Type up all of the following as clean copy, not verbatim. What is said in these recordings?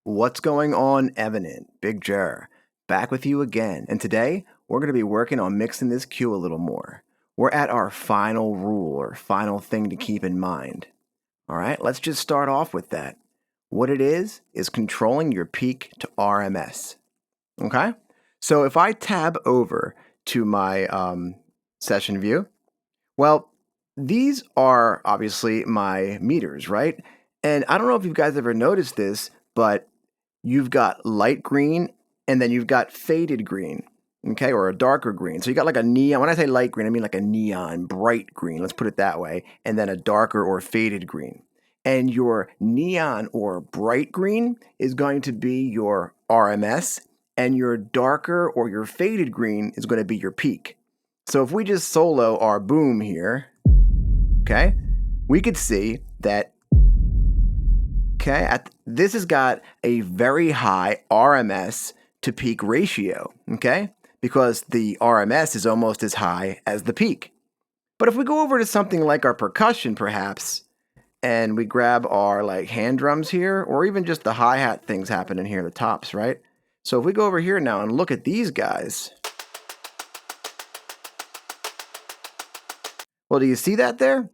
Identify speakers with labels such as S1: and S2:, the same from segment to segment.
S1: What's going on, Evenant? Big Jer, back with you again. And today, we're going to be working on mixing this cue a little more. We're at our final rule or final thing to keep in mind. All right, let's just start off with that. What it is controlling your peak to RMS. Okay? So if I tab over to my session view, well, these are obviously my meters, right? And I don't know if you guys ever noticed this, but you've got light green and then you've got faded green, okay, or a darker green. So you got like a neon. When I say light green, I mean like a neon, bright green, let's put it that way, and then a darker or faded green. And your neon or bright green is going to be your RMS, and your darker or your faded green is going to be your peak. So if we just solo our boom here, okay, we could see that, okay, this has got a very high RMS to peak ratio, okay, because the RMS is almost as high as the peak. But if we go over to something like our percussion, perhaps, and we grab our like hand drums here, or even just the hi-hat things happening here, the tops, right? So if we go over here now and look at these guys, well, do you see that there?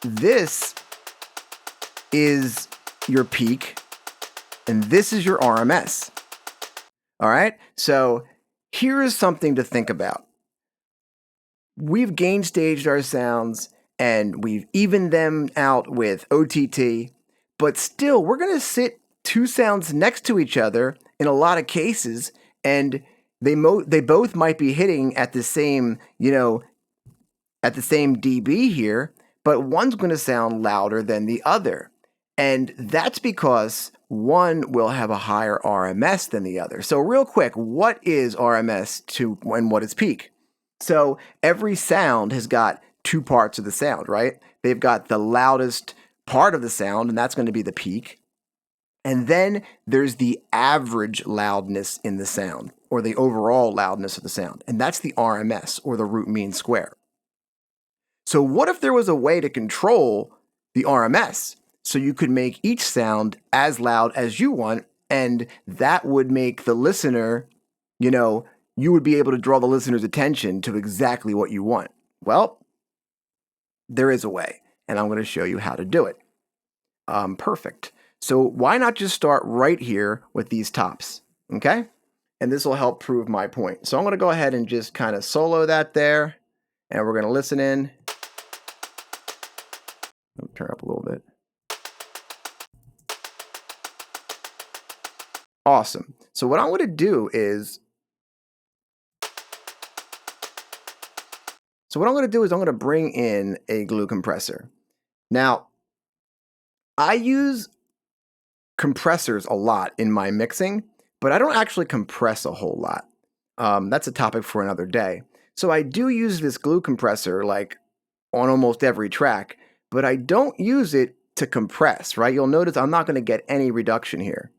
S1: This is your peak, and this is your RMS. All right, so here is something to think about. We've gain staged our sounds, and we've evened them out with OTT, but still, we're going to sit two sounds next to each other in a lot of cases, and they both might be hitting at the same, at the same dB here, but one's going to sound louder than the other. And that's because one will have a higher RMS than the other. So real quick, what is RMS and what is peak? So every sound has got two parts of the sound, right? They've got the loudest part of the sound, and that's going to be the peak. And then there's the average loudness in the sound, or the overall loudness of the sound. And that's the RMS, or the root mean square. So what if there was a way to control the RMS? So you could make each sound as loud as you want, and that would make the listener, you would be able to draw the listener's attention to exactly what you want. Well, there is a way, and I'm going to show you how to do it. Perfect. So why not just start right here with these tops, okay? And this will help prove my point. So I'm going to go ahead and just kind of solo that there, and we're going to listen in. Let me turn up a little bit. Awesome. So what I'm going to do is, I'm going to bring in a glue compressor. Now, I use compressors a lot in my mixing, but I don't actually compress a whole lot. That's a topic for another day. So I do use this glue compressor like on almost every track, but I don't use it to compress, right? You'll notice I'm not going to get any reduction here.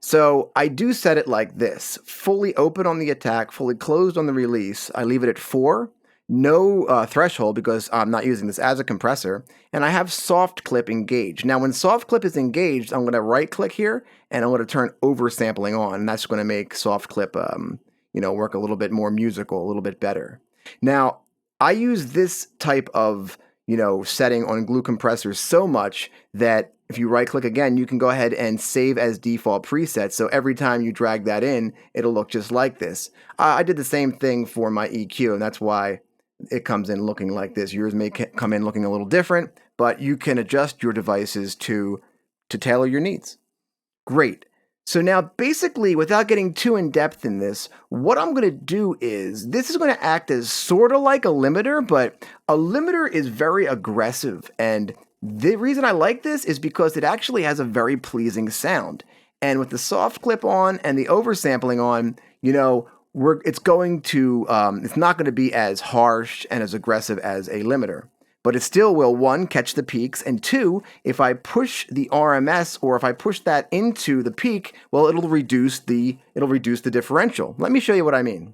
S1: So I do set it like this: fully open on the attack, fully closed on the release. I leave it at 4, no threshold because I'm not using this as a compressor, and I have soft clip engaged. Now when soft clip is engaged, I'm going to right click here and I'm going to turn oversampling on, and that's going to make soft clip work a little bit more musical, a little bit better. Now I use this type of setting on glue compressors so much that if you right click again, you can go ahead and save as default presets. So every time you drag that in, it'll look just like this. I did the same thing for my EQ, and that's why it comes in looking like this. Yours may come in looking a little different, but you can adjust your devices to tailor your needs. Great. So now basically, without getting too in depth in this, what I'm going to do is, this is going to act as sort of like a limiter, but a limiter is very aggressive, and the reason I like this is because it actually has a very pleasing sound. And with the soft clip on and the oversampling on, it's not going to be as harsh and as aggressive as a limiter. But it still will, 1, catch the peaks, and 2, if I push the RMS or if I push that into the peak, well, it'll reduce the differential. Let me show you what I mean.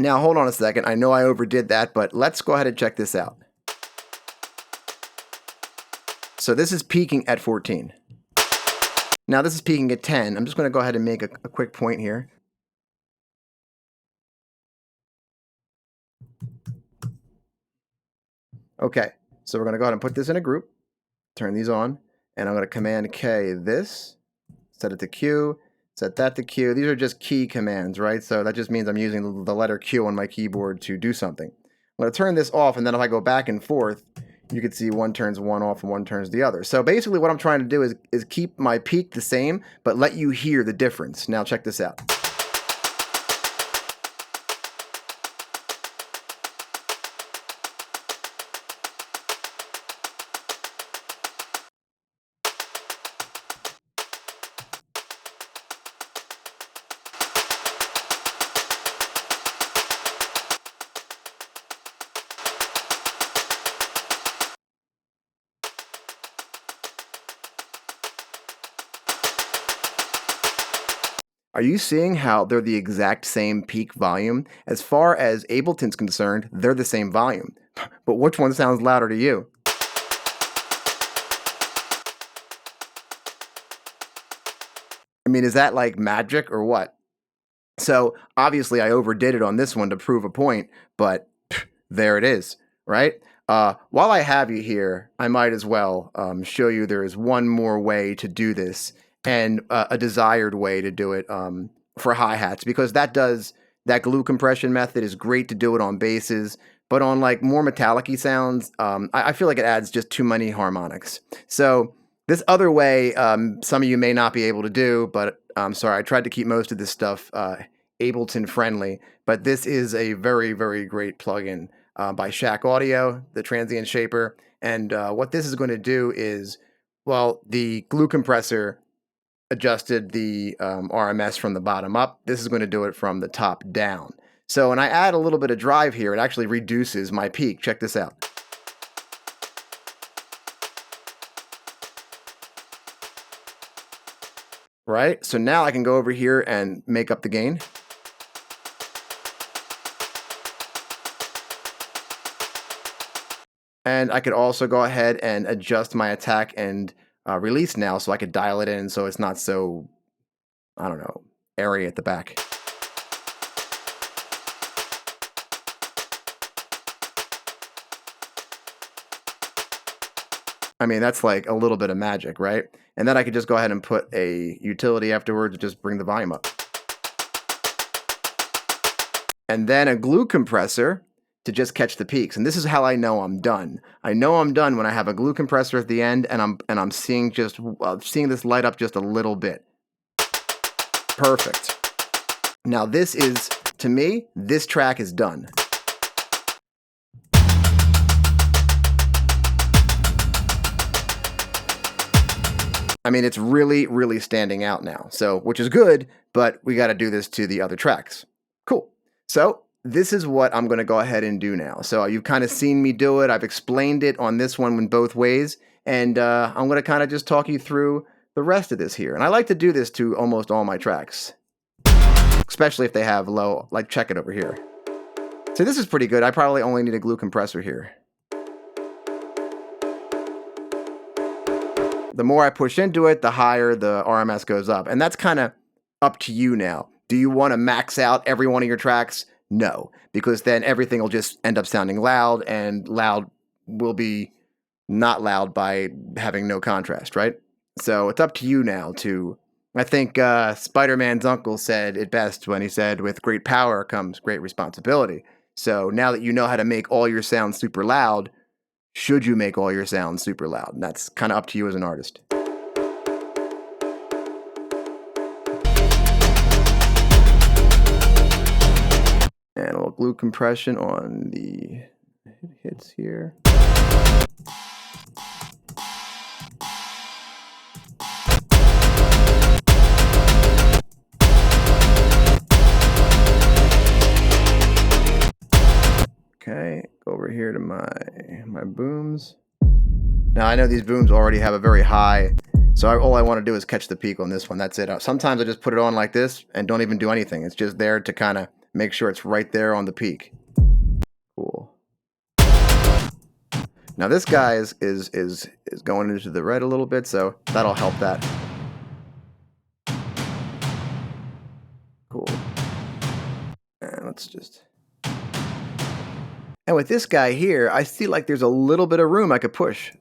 S1: Now, hold on a second. I know I overdid that, but let's go ahead and check this out. So this is peaking at 14. Now this is peaking at 10. I'm just going to go ahead and make a quick point here. Okay, so we're going to go ahead and put this in a group, turn these on, and I'm going to Command K this, set it to Q, set that to Q. These are just key commands, right? So that just means I'm using the letter Q on my keyboard to do something. I'm going to turn this off, and then if I go back and forth, you can see one turns one off and one turns the other. So basically what I'm trying to do is keep my peak the same, but let you hear the difference. Now check this out. Are you seeing how they're the exact same peak volume? As far as Ableton's concerned, they're the same volume. But which one sounds louder to you? I mean, is that like magic or what? So obviously I overdid it on this one to prove a point, but there it is, right? While I have you here, I might as well show you there is one more way to do this, and a desired way to do it for hi-hats, because that glue compression method is great to do it on basses, but on like more metallic-y sounds, I feel like it adds just too many harmonics. So this other way, some of you may not be able to do, but I'm sorry, I tried to keep most of this stuff Ableton friendly, but this is a very, very great plugin by Shack Audio, the Transient Shaper. And what this is going to do is, well, the glue compressor adjusted the RMS from the bottom up. This is going to do it from the top down. So when I add a little bit of drive here, it actually reduces my peak. Check this out. Right? So now I can go over here and make up the gain. And I could also go ahead and adjust my attack and release now, so I could dial it in so it's not so, I don't know, airy at the back. I mean, that's like a little bit of magic, right? And then I could just go ahead and put a utility afterwards to just bring the volume up. And then a glue compressor to just catch the peaks. And this is how I know I'm done. I know I'm done when I have a glue compressor at the end and I'm seeing this light up just a little bit. Perfect. Now this is, to me, this track is done. I mean, it's really, really standing out now. So, which is good, but we got to do this to the other tracks. Cool. So this is what I'm going to go ahead and do now. So you've kind of seen me do it. I've explained it on this one in both ways. And I'm going to kind of just talk you through the rest of this here. And I like to do this to almost all my tracks, especially if they have low, like check it over here. So this is pretty good. I probably only need a glue compressor here. The more I push into it, the higher the RMS goes up. And that's kind of up to you now. Do you want to max out every one of your tracks? No, because then everything will just end up sounding loud, and loud will be not loud by having no contrast, right? So it's up to you now to, I think Spider-Man's uncle said it best when he said, with great power comes great responsibility. So now that you know how to make all your sounds super loud, should you make all your sounds super loud? And that's kind of up to you as an artist. And a little glue compression on the hits here. Okay, go over here to my booms. Now I know these booms already have a very high, so all I want to do is catch the peak on this one. That's it. Sometimes I just put it on like this and don't even do anything. It's just there to kind of make sure it's right there on the peak. Cool. Now this guy is going into the red a little bit, so that'll help that. Cool. And let's just... And with this guy here, I see like there's a little bit of room I could push.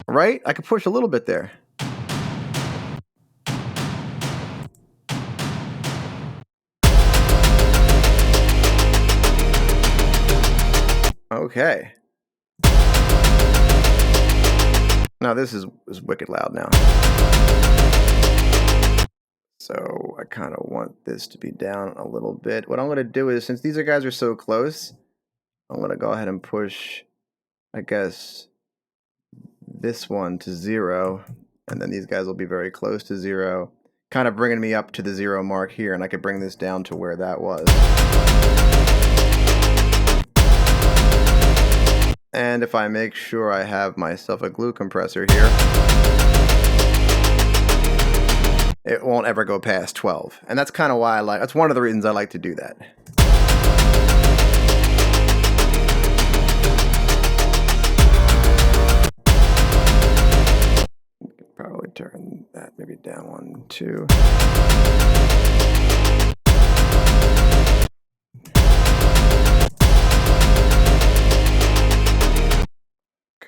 S1: Right? I could push a little bit there. Okay. Now this is wicked loud now. So I kind of want this to be down a little bit. What I'm going to do is, since these guys are so close, I'm going to go ahead and push, I guess, this one to 0. And then these guys will be very close to 0. Kind of bringing me up to the 0 mark here. And I could bring this down to where that was. And if I make sure I have myself a glue compressor here, it won't ever go past 12. And that's kind of why that's one of the reasons I like to do that. Probably turn that maybe down 1, 2.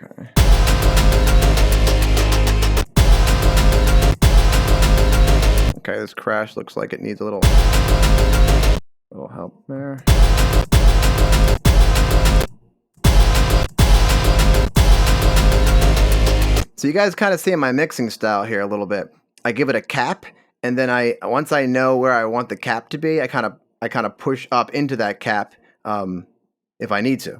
S1: Okay. Okay, this crash looks like it needs a little help there. So you guys kind of see my mixing style here a little bit. I give it a cap, and then once I know where I want the cap to be, I kind of push up into that cap if I need to.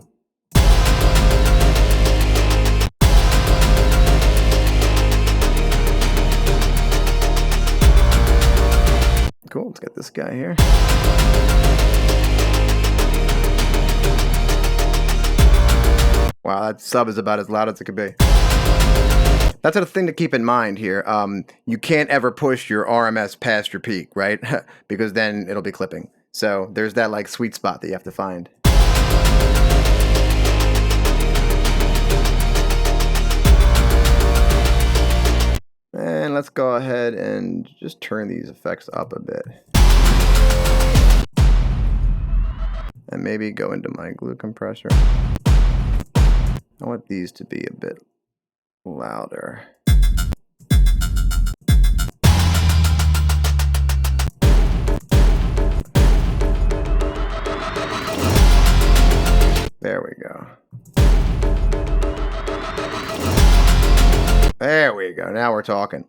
S1: Cool, let's get this guy here. Wow, that sub is about as loud as it could be. That's a thing to keep in mind here. You can't ever push your RMS past your peak, right? Because then it'll be clipping. So there's that like sweet spot that you have to find. And let's go ahead and just turn these effects up a bit. And maybe go into my glue compressor. I want these to be a bit louder. There we go. There we go. Now we're talking.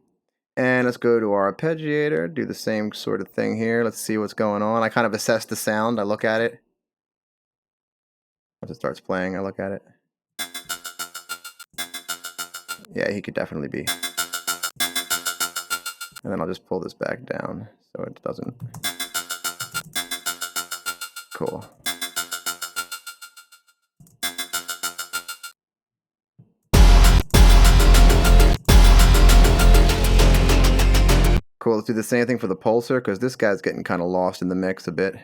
S1: And let's go to our arpeggiator, do the same sort of thing here. Let's see what's going on. I kind of assess the sound. I look at it. Once it starts playing, I look at it. Yeah, he could definitely be. And then I'll just pull this back down so it doesn't. Cool. Cool, let's do the same thing for the pulsar, because this guy's getting kind of lost in the mix a bit.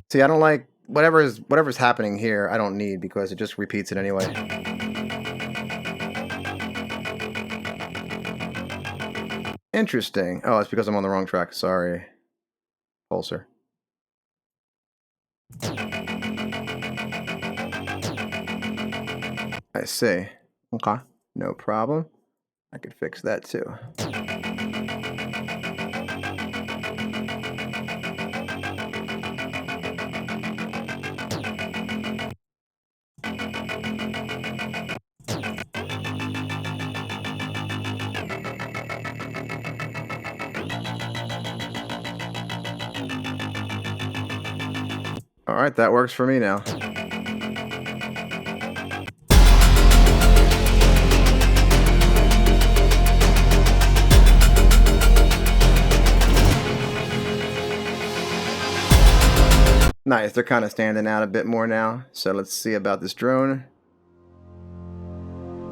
S1: See, I don't like whatever's happening here, I don't need, because it just repeats it anyway. Interesting. Oh, it's because I'm on the wrong track. Sorry. Pulsar. I see. Okay. No problem. I could fix that too. All right, that works for me now. Nice, they're kind of standing out a bit more now. So let's see about this drone.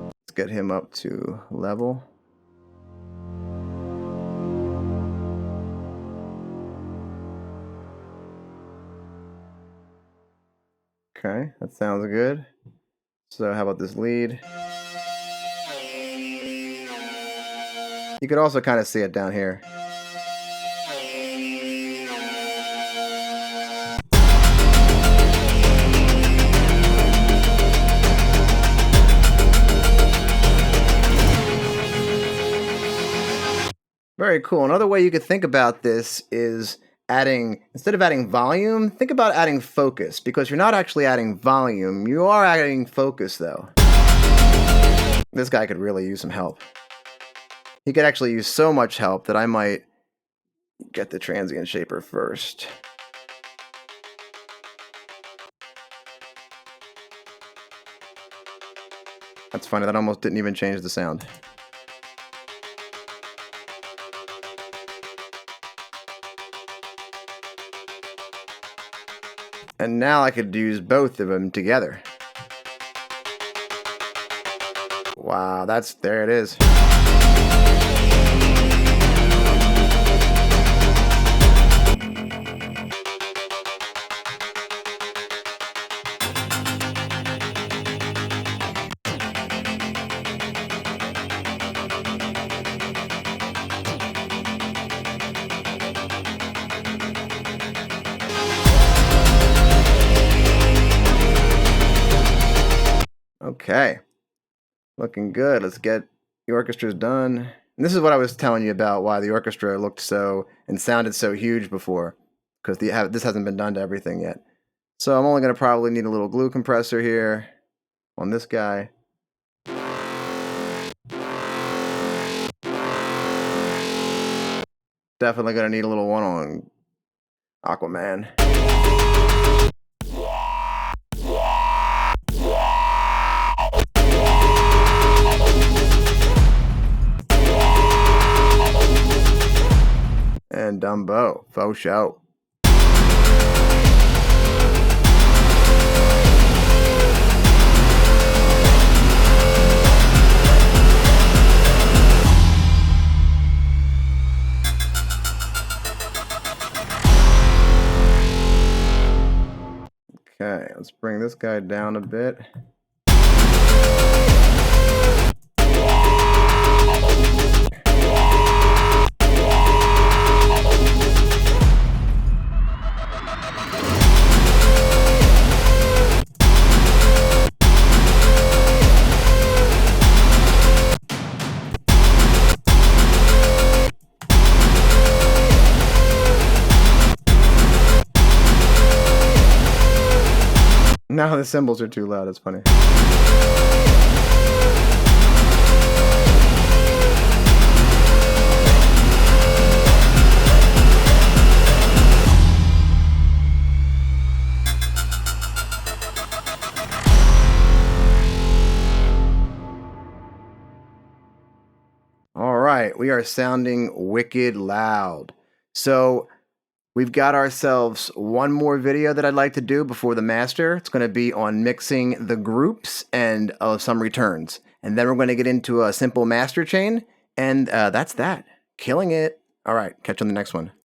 S1: Let's get him up to level. Okay, that sounds good. So how about this lead? You could also kind of see it down here. Very cool. Another way you could think about this is instead of adding volume, think about adding focus, because you're not actually adding volume, you are adding focus though. This guy could really use some help. He could actually use so much help that I might get the transient shaper first. That's funny, that almost didn't even change the sound. And now I could use both of them together. Wow, there it is. Okay, looking good. Let's get the orchestra's done. And this is what I was telling you about why the orchestra looked so and sounded so huge before, because this hasn't been done to everything yet. So I'm only going to probably need a little glue compressor here on this guy. Definitely going to need a little one on Aquaman. And Dumbo, faux show. Okay, let's bring this guy down a bit. Now the cymbals are too loud, it's funny. All right, we are sounding wicked loud. So we've got ourselves one more video that I'd like to do before the master. It's going to be on mixing the groups and some returns. And then we're going to get into a simple master chain. And that's that. Killing it. All right, catch you on the next one.